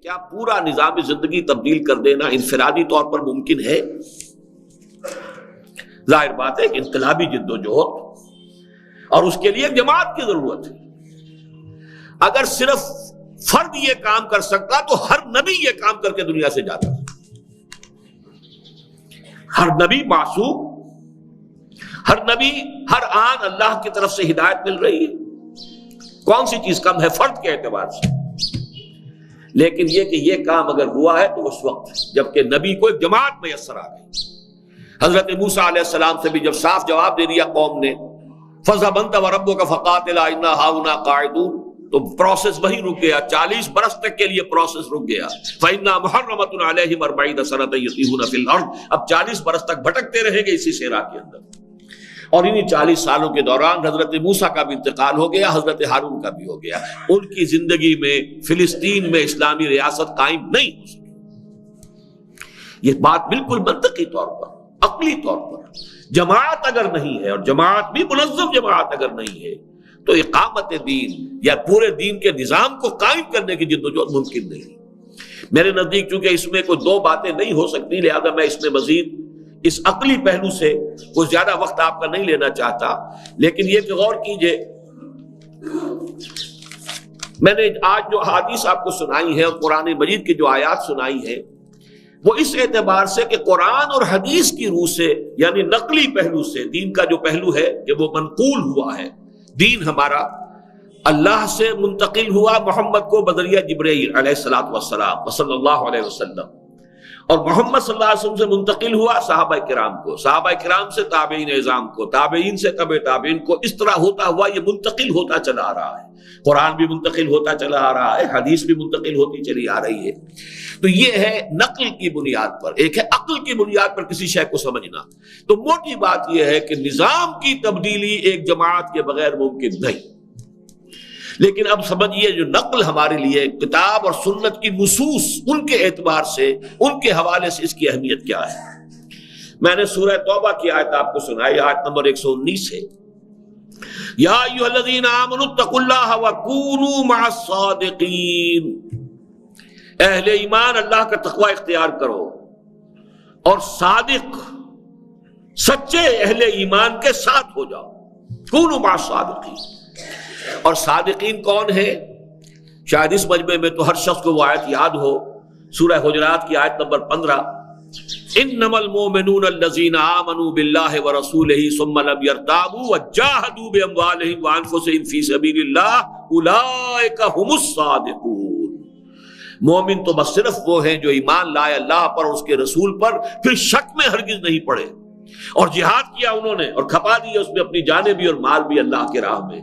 کیا پورا نظام زندگی تبدیل کر دینا انفرادی طور پر ممکن ہے؟ ظاہر بات ہے کہ انقلابی جدوجہد اور اس کے لیے ایک جماعت کی ضرورت ہے۔ اگر صرف فرد یہ کام کر سکتا تو ہر نبی یہ کام کر کے دنیا سے جاتا۔ ہر نبی معصوم، ہر نبی ہر آن اللہ کی طرف سے ہدایت مل رہی ہے، کون سی چیز کم ہے فرد کے اعتبار سے؟ لیکن یہ کہ یہ کام اگر ہوا ہے تو اس وقت جبکہ نبی کو ایک جماعت میسر آ گئی۔ حضرت موسیٰ علیہ السلام سے بھی جب صاف جواب دے دیا قوم نے فَاذْهَبْ أَنْتَ وَرَبُّكَ فَقَاتِلَا إِنَّا هَاهُنَا قَاعِدُونَ، تو پروسیس وہی رک گیا، 40 برس تک کے لیے پروسیس رک گیا۔ فَإِنَّا مُحَرَّمَةٌ عَلَيْهِمْ 40 سَنَةً يَتِيهُونَ فِي الْأَرْضِ، اب 40 برس تک بھٹکتے رہیں گے اسی صحرا کے اندر۔ اور انہی 40 سالوں کے دوران حضرت موسیٰ کا بھی انتقال ہو گیا، حضرت ہارون کا بھی ہو گیا۔ ان کی زندگی میں فلسطین میں اسلامی ریاست قائم نہیں ہو سکی۔ یہ بات بالکل منطقی طور پر، عقلی طور پر، جماعت اگر نہیں ہے اور جماعت بھی منظم جماعت اگر نہیں ہے تو اقامت دین یا پورے دین کے نظام کو قائم کرنے کی جدوجہد ممکن نہیں۔ میرے نزدیک چونکہ اس میں کوئی دو باتیں نہیں ہو سکتی، لہذا میں اس میں مزید اس عقلی پہلو سے کوئی زیادہ وقت آپ کا نہیں لینا چاہتا، لیکن یہ کہ غور کیجئے، میں نے آج جو حدیث آپ کو سنائی ہے اور قرآن مجید کی جو آیات سنائی ہے وہ اس اعتبار سے کہ قرآن اور حدیث کی روح سے، یعنی نقلی پہلو سے، دین کا جو پہلو ہے کہ وہ منقول ہوا ہے، دین ہمارا اللہ سے منتقل ہوا محمد کو بذریعہ جبرائیل علیہ الصلوۃ والسلام صلی اللہ علیہ وسلم، اور محمد صلی اللہ علیہ وسلم سے منتقل ہوا صحابہ کرام کو، صحابہ کرام سے تابعین اعظام کو، تابعین سے تبع تابعین کو، اس طرح ہوتا ہوا یہ منتقل ہوتا چلا آ رہا ہے۔ قرآن بھی منتقل ہوتا چلا آ رہا ہے، حدیث بھی منتقل ہوتی چلی آ رہی ہے۔ تو یہ ہے نقل کی بنیاد پر، ایک ہے عقل کی بنیاد پر کسی شے کو سمجھنا۔ تو موٹی بات یہ ہے کہ نظام کی تبدیلی ایک جماعت کے بغیر ممکن نہیں، لیکن اب سمجھیے جو نقل ہمارے لیے کتاب اور سنت کی نصوص، ان کے اعتبار سے، ان کے حوالے سے اس کی اہمیت کیا ہے۔ میں نے سورہ توبہ کی آیت آپ کو سنائی، آیت نمبر 119 ہے، یا ایھا الذین آمنوا اتقوا اللہ وکونوا مع الصادقین، اہل ایمان اللہ کا تقوی اختیار کرو اور صادق، سچے اہل ایمان کے ساتھ ہو جاؤ، کونوا مع الصادقین۔ اور صادقین کون ہے؟ شاید اس مجمع میں تو ہر شخص کو وہ آیت یاد ہو، سورہ حجرات کی آیت نمبر 15، انما المؤمنون الذین آمنوا باللہ ورسولہ ثم لم یرتابوا وجاہدوا باموالہم وانفسہم فی سبیل اللہ اولئک ھم الصادقون۔ مومن تو بس صرف وہ ہیں جو ایمان لائے اللہ پر اور اس کے رسول پر، پھر شک میں ہرگز نہیں پڑے، اور جہاد کیا انہوں نے اور کھپا دیے اس میں اپنی جانیں بھی اور مال بھی اللہ کے راہ میں۔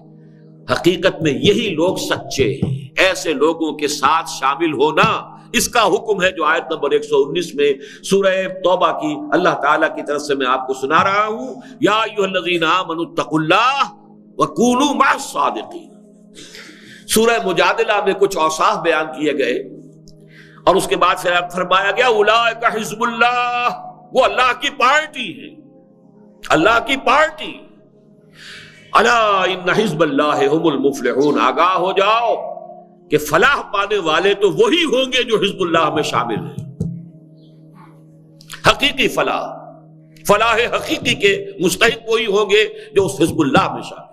حقیقت میں یہی لوگ سچے ہیں، ایسے لوگوں کے ساتھ شامل ہونا اس کا حکم ہے جو آیت نمبر 119 میں سورہ توبہ کی اللہ تعالیٰ کی طرف سے میں آپ کو سنا رہا ہوں، یا ایھا الذین آمنوا اتقوا اللہ وکونوا مع الصادقین۔ سورہ مجادلہ میں کچھ اوصاف بیان کیے گئے اور اس کے بعد پھر فرمایا گیا اولئک حزب اللہ، وہ اللہ کی پارٹی ہے، اللہ کی پارٹی۔ الا ان حزب اللہ ھم المفلحون، آگاہ ہو جاؤ کہ فلاح پانے والے تو وہی ہوں گے جو حزب اللہ میں شامل ہیں۔ حقیقی فلاح، فلاح حقیقی کے مستحق وہی ہوں گے جو اس حزب اللہ میں شامل ہیں۔